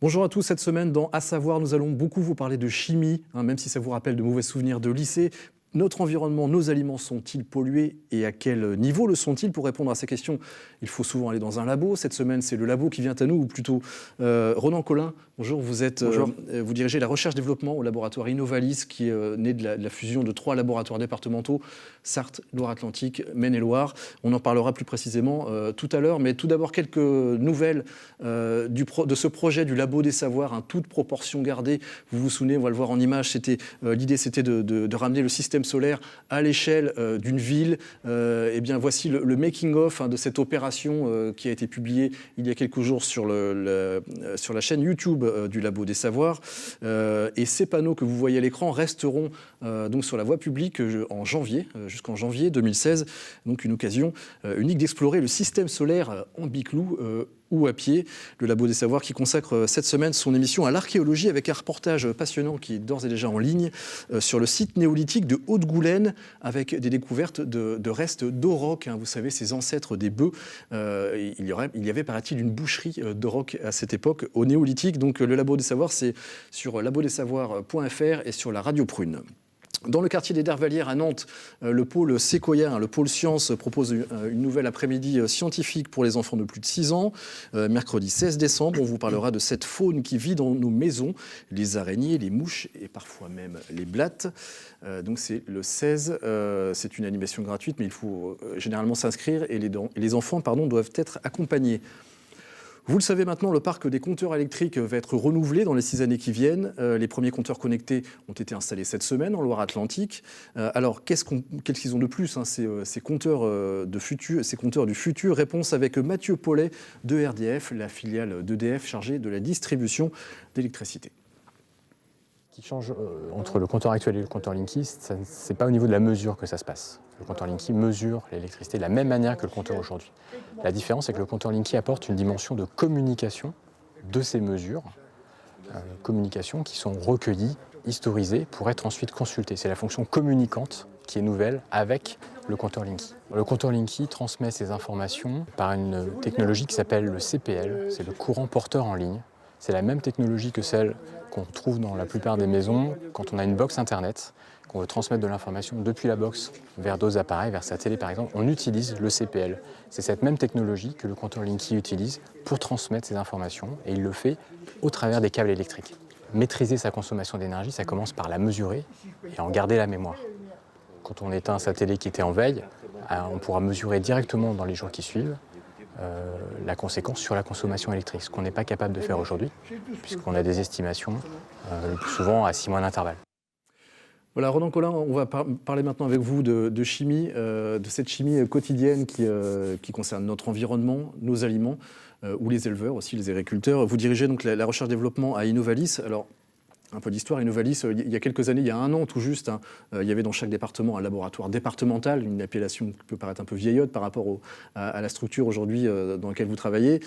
Bonjour à tous, cette semaine dans À savoir, nous allons beaucoup vous parler de chimie, même si ça vous rappelle de mauvais souvenirs de lycée. Notre environnement, nos aliments sont-ils pollués et à quel niveau le sont-ils? Pour répondre à ces questions, il faut souvent aller dans un labo. Cette semaine, c'est le labo qui vient à nous, ou plutôt Ronan Collin. Bonjour, vous dirigez la recherche-développement au laboratoire Innovalis, qui est né de la fusion de 3 laboratoires départementaux, Sarthe, Loire-Atlantique, Maine-et-Loire. On en parlera plus précisément tout à l'heure, mais tout d'abord quelques nouvelles de ce projet du labo des savoirs, toute proportion gardée. Vous vous souvenez, on va le voir en image, l'idée c'était de ramener le système solaire à l'échelle d'une ville. Eh bien, voici le making-of de cette opération qui a été publiée il y a quelques jours sur la chaîne YouTube du Labo des Savoirs. Et ces panneaux que vous voyez à l'écran resteront donc sur la voie publique jusqu'en janvier 2016. Donc une occasion unique d'explorer le système solaire en biclou ou à pied. Le Labo des Savoirs qui consacre cette semaine son émission à l'archéologie avec un reportage passionnant qui est d'ores et déjà en ligne sur le site néolithique de Haute-Goulaine avec des découvertes de restes d'aurochs. Vous savez, ces ancêtres des bœufs. Il y avait, paraît-il, une boucherie d'aurochs à cette époque au néolithique. Donc le Labo des Savoirs, c'est sur labodessavoirs.fr et sur la radio Prune. Dans le quartier des Dervalières à Nantes, le pôle Séquoia, le pôle sciences, propose une nouvelle après-midi scientifique pour les enfants de plus de 6 ans. Mercredi 16 décembre, on vous parlera de cette faune qui vit dans nos maisons, les araignées, les mouches et parfois même les blattes. Donc c'est le 16, c'est une animation gratuite, mais il faut généralement s'inscrire et les enfants doivent être accompagnés. Vous le savez maintenant, le parc des compteurs électriques va être renouvelé dans les 6 années qui viennent. Les premiers compteurs connectés ont été installés cette semaine en Loire-Atlantique. Alors, qu'est-ce qu'ils ont de plus, ces compteurs du futur? Réponse avec Mathieu Paulet de RDF, la filiale d'EDF chargée de la distribution d'électricité. Ce qui change entre le compteur actuel et le compteur Linky, ce n'est pas au niveau de la mesure que ça se passe. Le compteur Linky mesure l'électricité de la même manière que le compteur aujourd'hui. La différence, c'est que le compteur Linky apporte une dimension de communication de ces mesures, communications qui sont recueillies, historisées, pour être ensuite consultées. C'est la fonction communicante qui est nouvelle avec le compteur Linky. Le compteur Linky transmet ces informations par une technologie qui s'appelle le CPL, c'est le courant porteur en ligne. C'est la même technologie que celle qu'on trouve dans la plupart des maisons quand on a une box internet, qu'on veut transmettre de l'information depuis la box vers d'autres appareils, vers sa télé par exemple. On utilise le CPL. C'est cette même technologie que le compteur Linky utilise pour transmettre ces informations et il le fait au travers des câbles électriques. Maîtriser sa consommation d'énergie, ça commence par la mesurer et en garder la mémoire. Quand on éteint sa télé qui était en veille, on pourra mesurer directement dans les jours qui suivent la conséquence sur la consommation électrique, ce qu'on n'est pas capable de faire aujourd'hui, puisqu'on a des estimations le plus souvent à 6 mois d'intervalle. Voilà, Ronan Collin, on va parler maintenant avec vous de chimie, de cette chimie quotidienne qui concerne notre environnement, nos aliments, ou les éleveurs aussi, les agriculteurs. Vous dirigez donc la recherche-développement à Innovalis. Alors, un peu d'histoire, Innovalis, il y a quelques années, il y a 1 an tout juste, il y avait dans chaque département un laboratoire départemental, une appellation qui peut paraître un peu vieillotte par rapport à la structure aujourd'hui dans laquelle vous travaillez.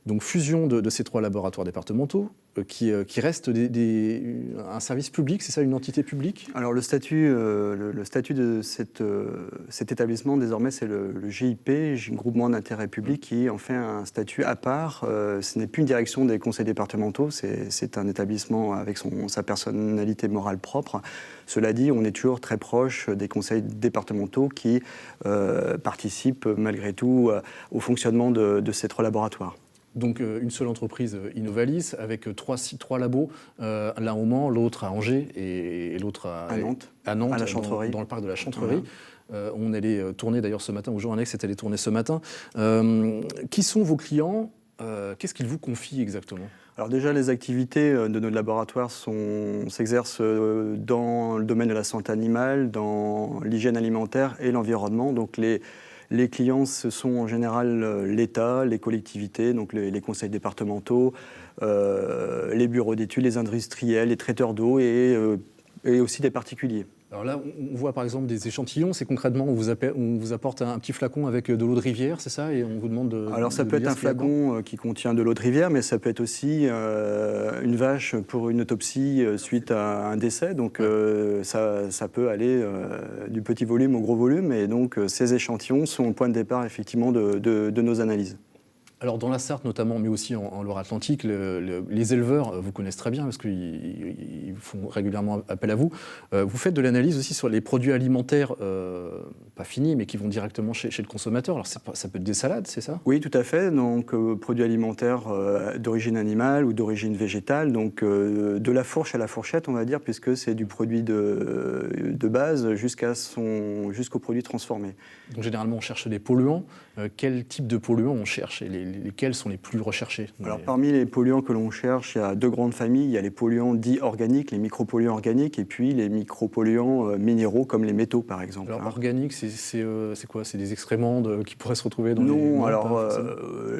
Donc fusion de ces 3 laboratoires départementaux qui restent un service public, c'est ça, une entité publique? Alors le statut de cet établissement désormais c'est le GIP, groupement d'intérêt public, qui en fait un statut à part. Ce n'est plus une direction des conseils départementaux, c'est un établissement avec sa personnalité morale propre. Cela dit, on est toujours très proche des conseils départementaux qui participent malgré tout au fonctionnement de ces 3 laboratoires. Donc une seule entreprise, Innovalis, avec 3 labos, l'un au Mans, l'autre à Angers et l'autre à Nantes, à la Chantrerie. Dans le parc de la Chantrerie. Voilà. On allait tourner d'ailleurs ce matin, au jour annexe, c'est allé tourner ce matin. Qui sont vos clients? Qu'est-ce qu'ils vous confient exactement? Alors déjà, les activités de notre laboratoire s'exercent dans le domaine de la santé animale, dans l'hygiène alimentaire et l'environnement. Donc les clients, ce sont en général l'État, les collectivités, donc les conseils départementaux, les bureaux d'études, les industriels, les traiteurs d'eau et aussi des particuliers. Alors là, on voit par exemple des échantillons. C'est concrètement, on vous apporte un petit flacon avec de l'eau de rivière, c'est ça? Et on vous demande de... Alors ça peut être un flacon qui contient de l'eau de rivière, mais ça peut être aussi une vache pour une autopsie suite à un décès. Donc ça peut aller du petit volume au gros volume. Et donc ces échantillons sont le point de départ effectivement de nos analyses. Alors dans la Sarthe notamment, mais aussi en Loire-Atlantique, les éleveurs vous connaissent très bien parce qu'ils font régulièrement appel à vous. Vous faites de l'analyse aussi sur les produits alimentaires, pas finis, mais qui vont directement chez le consommateur. Alors ça peut être des salades, c'est ça? Oui, tout à fait. Donc produits alimentaires d'origine animale ou d'origine végétale, donc de la fourche à la fourchette, on va dire, puisque c'est du produit de base jusqu'au produit transformé. Donc généralement on cherche des polluants. Quel type de polluants on cherche et lesquels sont les plus recherchés? Alors parmi les polluants que l'on cherche, il y a deux grandes familles. Il y a les polluants dits organiques, les micropolluants organiques, et puis les micropolluants minéraux comme les métaux par exemple. Alors organique, c'est quoi? C'est des excréments qui pourraient se retrouver dans les... Non, alors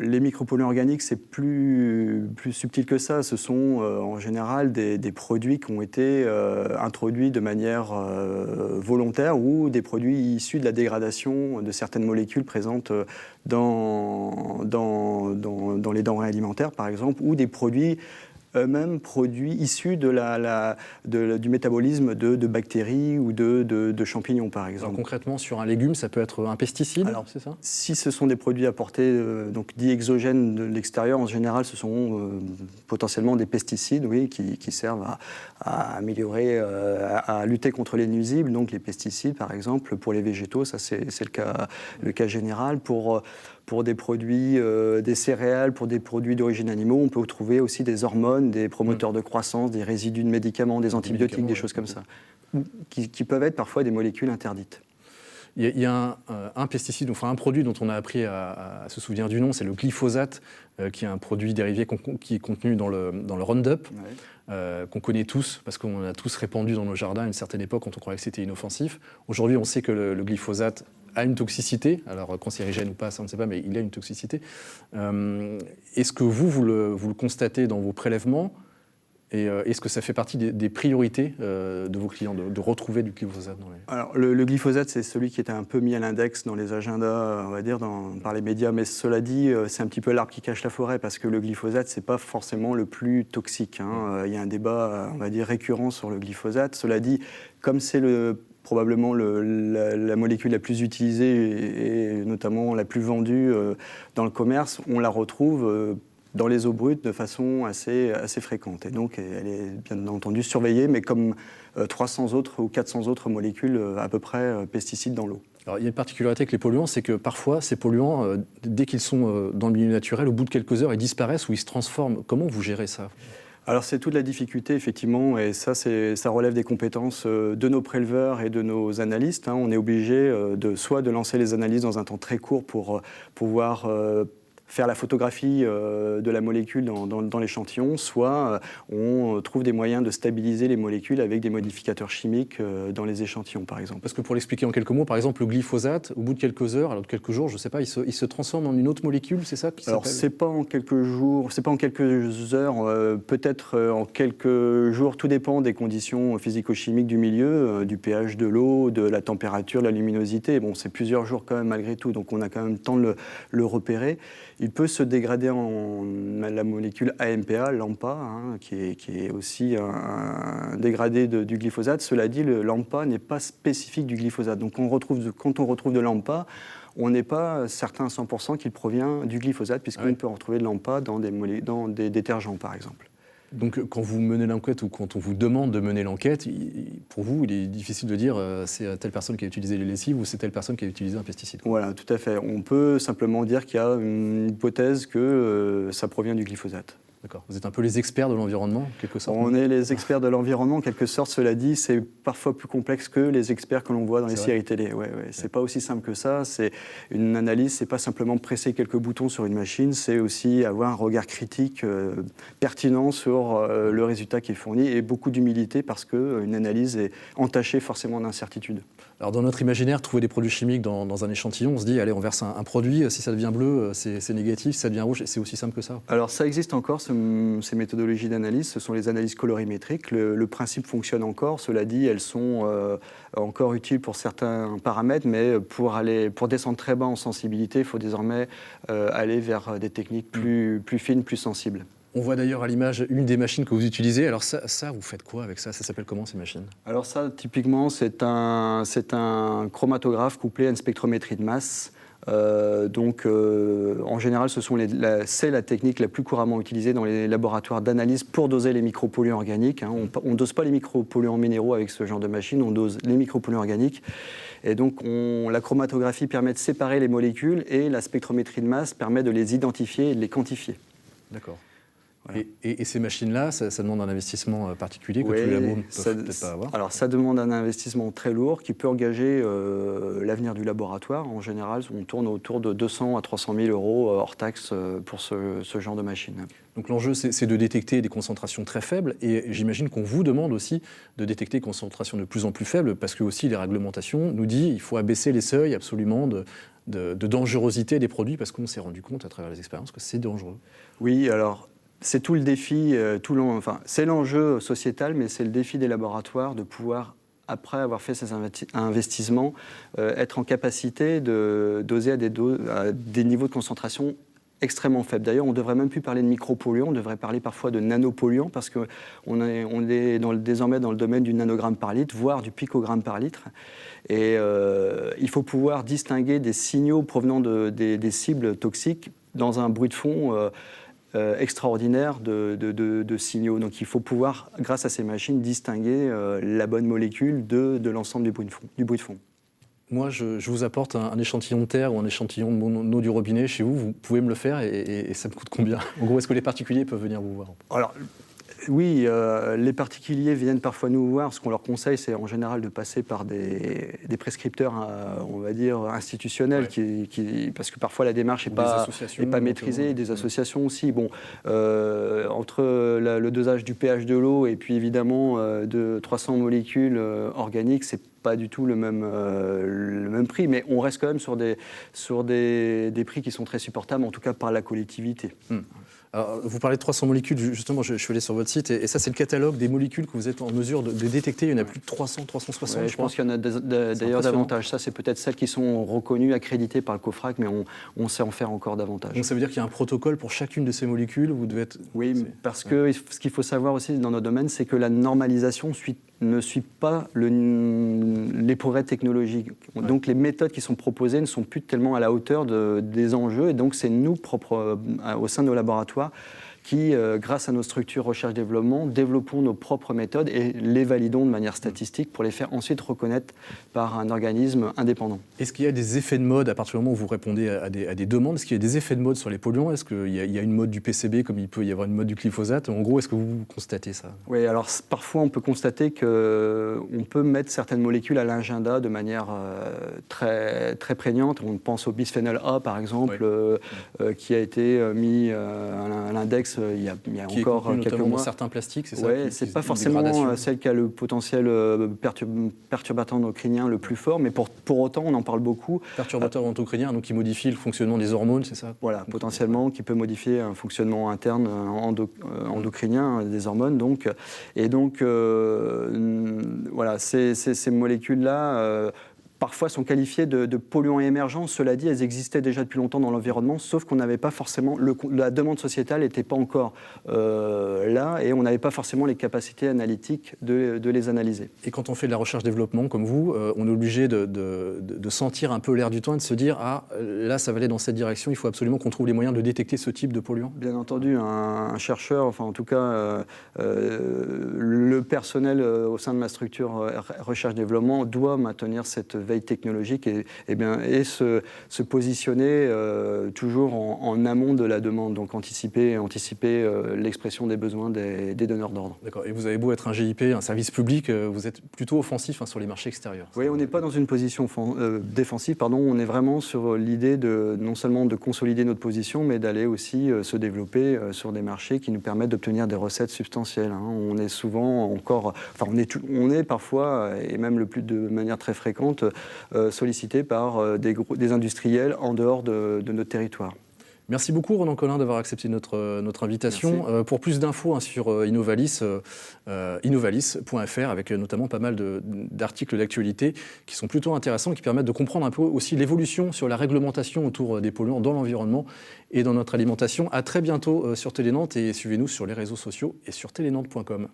les micropolluants organiques, c'est plus subtil que ça. Ce sont en général des produits qui ont été introduits de manière volontaire ou des produits issus de la dégradation de certaines molécules présentes dans les denrées alimentaires, par exemple, ou des produits eux-mêmes issus du métabolisme de bactéries ou de champignons, par exemple. Alors, concrètement, sur un légume, ça peut être un pesticide, c'est ça? Si ce sont des produits apportés, donc dits exogènes de l'extérieur, en général, ce sont potentiellement des pesticides, oui, qui servent à améliorer, à lutter contre les nuisibles. Donc les pesticides, par exemple, pour les végétaux, ça c'est le cas général. Pour des produits, des céréales, pour des produits d'origine animaux, on peut trouver aussi des hormones, des promoteurs de croissance, des résidus de médicaments, des antibiotiques, des choses comme ça, qui peuvent être parfois des molécules interdites. Il y a un pesticide, enfin un produit dont on a appris à se souvenir du nom, c'est le glyphosate, qui est un produit dérivé qui est contenu dans le Roundup, qu'on connaît tous, parce qu'on a tous répandu dans nos jardins à une certaine époque quand on croyait que c'était inoffensif. Aujourd'hui, on sait que le glyphosate a une toxicité, alors cancérigène ou pas, ça on ne sait pas, mais il a une toxicité. Est-ce que vous le constatez dans vos prélèvements? Et est-ce que ça fait partie des priorités de vos clients, de retrouver du glyphosate dans les... Alors, le glyphosate, c'est celui qui était un peu mis à l'index dans les agendas, on va dire, par les médias. Mais cela dit, c'est un petit peu l'arbre qui cache la forêt, parce que le glyphosate, c'est pas forcément le plus toxique. Il y a un débat, on va dire, récurrent sur le glyphosate. Cela dit, comme c'est probablement la molécule la plus utilisée et notamment la plus vendue dans le commerce, on la retrouve dans les eaux brutes de façon assez fréquente. Et donc, elle est bien entendu surveillée, mais comme 300 autres ou 400 autres molécules à peu près pesticides dans l'eau. Alors, il y a une particularité avec les polluants, c'est que parfois, ces polluants, dès qu'ils sont dans le milieu naturel, au bout de quelques heures, ils disparaissent ou ils se transforment. Comment vous gérez ça ? Alors c'est toute la difficulté effectivement, et ça relève des compétences de nos préleveurs et de nos analystes. On est obligé soit de lancer les analyses dans un temps très court pour pouvoir faire la photographie de la molécule dans l'échantillon, soit on trouve des moyens de stabiliser les molécules avec des modificateurs chimiques dans les échantillons, par exemple. Parce que pour l'expliquer en quelques mots, par exemple, le glyphosate, au bout de quelques heures, alors de quelques jours, je ne sais pas, il se transforme en une autre molécule, c'est ça qui Alors, c'est pas en quelques jours, c'est pas en quelques heures, peut-être en quelques jours, tout dépend des conditions physico-chimiques du milieu, du pH de l'eau, de la température, de la luminosité. Bon, c'est plusieurs jours quand même malgré tout, donc on a quand même le temps de le repérer. Il peut se dégrader en la molécule AMPA, l'AMPA, qui est aussi un dégradé du glyphosate. Cela dit, l'AMPA n'est pas spécifique du glyphosate. Donc quand on retrouve de l'AMPA, on n'est pas certain à 100% qu'il provient du glyphosate, puisqu'on peut en retrouver de l'AMPA dans des détergents, par exemple. Donc, quand vous menez l'enquête ou quand on vous demande de mener l'enquête, pour vous, il est difficile de dire c'est telle personne qui a utilisé les lessives ou c'est telle personne qui a utilisé un pesticide. Voilà, tout à fait. On peut simplement dire qu'il y a une hypothèse que ça provient du glyphosate. D'accord. Vous êtes un peu les experts de l'environnement, en quelque sorte. On est les experts de l'environnement, en quelque sorte. Cela dit, c'est parfois plus complexe que les experts que l'on voit dans les séries télé. C'est pas aussi simple que ça. C'est une analyse, c'est pas simplement presser quelques boutons sur une machine, c'est aussi avoir un regard critique pertinent sur le résultat qui est fourni et beaucoup d'humilité parce qu'une analyse est entachée forcément d'incertitude. Alors dans notre imaginaire, trouver des produits chimiques dans un échantillon, on se dit, allez, on verse un produit, si ça devient bleu, c'est négatif, si ça devient rouge, c'est aussi simple que ça. Alors ça existe encore, ces méthodologies d'analyse, ce sont les analyses colorimétriques. Le principe fonctionne encore, cela dit, elles sont encore utiles pour certains paramètres, mais pour descendre très bas en sensibilité, il faut désormais aller vers des techniques plus fines, plus sensibles. On voit d'ailleurs à l'image une des machines que vous utilisez. Alors ça vous faites quoi avec ça? Ça s'appelle comment ces machines? Alors ça, typiquement, c'est un chromatographe couplé à une spectrométrie de masse. En général, c'est la technique la plus couramment utilisée dans les laboratoires d'analyse pour doser les micropolluants organiques. Hein. On ne dose pas les micropolluants minéraux avec ce genre de machine, on dose les micropolluants organiques. Et donc, la chromatographie permet de séparer les molécules et la spectrométrie de masse permet de les identifier et de les quantifier. D'accord. Voilà. Et ces machines-là, ça demande un investissement particulier que tous les labos ne peuvent peut-être pas avoir. Alors ça demande un investissement très lourd qui peut engager l'avenir du laboratoire. En général, on tourne autour de 200 à 300 000 euros hors taxe pour ce genre de machine. Donc l'enjeu, c'est de détecter des concentrations très faibles et j'imagine qu'on vous demande aussi de détecter des concentrations de plus en plus faibles parce que aussi les réglementations nous disent qu'il faut abaisser les seuils absolument de dangerosité des produits parce qu'on s'est rendu compte à travers les expériences que c'est dangereux. Oui, alors c'est tout le défi, c'est l'enjeu sociétal, mais c'est le défi des laboratoires de pouvoir, après avoir fait ces investissements, être en capacité de doser à des niveaux de concentration extrêmement faibles. D'ailleurs, on ne devrait même plus parler de micropolluants, on devrait parler parfois de nanopolluants, parce qu'on est désormais dans le domaine du nanogramme par litre, voire du picogramme par litre. Et il faut pouvoir distinguer des signaux provenant des cibles toxiques dans un bruit de fond extraordinaire de signaux. Donc il faut pouvoir, grâce à ces machines, distinguer la bonne molécule de l'ensemble du bruit de fond. Moi, je vous apporte un échantillon de terre ou un échantillon d'eau du robinet chez vous. Vous pouvez me le faire et ça me coûte combien? En gros, est-ce que les particuliers peuvent venir vous voir? Alors, oui, les particuliers viennent parfois nous voir. Ce qu'on leur conseille, c'est en général de passer par des prescripteurs, on va dire, institutionnels, ouais. Parce que parfois la démarche n'est pas maîtrisée, des associations aussi. Bon, entre le dosage du pH de l'eau et puis évidemment de 300 molécules organiques, c'est pas du tout le même prix, mais on reste quand même sur des prix qui sont très supportables, en tout cas par la collectivité. Alors, vous parlez de 300 molécules, justement, je suis allé sur votre site, et ça, c'est le catalogue des molécules que vous êtes en mesure de détecter. Il y en a plus de 300, 360, je pense qu'il y en a d'ailleurs davantage. Ça, c'est peut-être celles qui sont reconnues, accréditées par le COFRAC, mais on sait en faire encore davantage. Donc ça veut dire qu'il y a un protocole pour chacune de ces molécules, vous devez être... Oui, parce que ce qu'il faut savoir aussi dans notre domaine, c'est que la normalisation ne suit pas les progrès technologiques. Ouais. Donc les méthodes qui sont proposées ne sont plus tellement à la hauteur des enjeux, et donc c'est nous, au sein de nos laboratoires, qui, grâce à nos structures recherche-développement, développons nos propres méthodes et les validons de manière statistique pour les faire ensuite reconnaître par un organisme indépendant. Est-ce qu'il y a des effets de mode à partir du moment où vous répondez à des demandes? Est-ce qu'il y a des effets de mode sur les polluants? Est-ce qu'il y a une mode du PCB comme il peut y avoir une mode du glyphosate? En gros, est-ce que vous constatez ça? Oui, alors parfois on peut constater qu'on peut mettre certaines molécules à l'agenda de manière très, très prégnante. On pense au bisphénol A par exemple, qui a été mis à l'index il y a encore quelques mois. Dans certains plastiques, c'est ça? Oui, c'est pas forcément celle qui a le potentiel perturbateur endocrinien le plus fort, mais pour autant, on en parle beaucoup. Perturbateur endocrinien, donc qui modifie le fonctionnement des hormones, c'est ça? Voilà, potentiellement, qui peut modifier un fonctionnement interne endocrinien des hormones. Donc, et donc, voilà, ces molécules-là... parfois sont qualifiées de polluants émergents. Cela dit, elles existaient déjà depuis longtemps dans l'environnement, sauf qu'on n'avait pas forcément... la demande sociétale n'était pas encore là, et on n'avait pas forcément les capacités analytiques de les analyser. Et quand on fait de la recherche-développement, comme vous, on est obligé de sentir un peu l'air du temps et de se dire « Ah, là, ça va aller dans cette direction, il faut absolument qu'on trouve les moyens de détecter ce type de polluants ». Bien entendu, un chercheur, enfin en tout cas, le personnel au sein de ma structure recherche-développement doit maintenir cette veille technologique et se positionner toujours en amont de la demande, donc anticiper l'expression des besoins des donneurs d'ordre. D'accord. Et vous avez beau être un GIP, un service public, vous êtes plutôt offensif sur les marchés extérieurs. Oui, on n'est pas dans une position défensive, on est vraiment sur l'idée non seulement de consolider notre position, mais d'aller aussi se développer sur des marchés qui nous permettent d'obtenir des recettes substantielles. On est souvent encore, on est parfois, et même de manière très fréquente, sollicité par des industriels en dehors de notre territoire. Merci beaucoup Ronan Collin d'avoir accepté notre invitation. Pour plus d'infos sur Innovalis, innovalis.fr avec notamment pas mal d'articles d'actualité qui sont plutôt intéressants, qui permettent de comprendre un peu aussi l'évolution sur la réglementation autour des polluants dans l'environnement et dans notre alimentation. À très bientôt sur Télé Nantes et suivez-nous sur les réseaux sociaux et sur telenantes.com.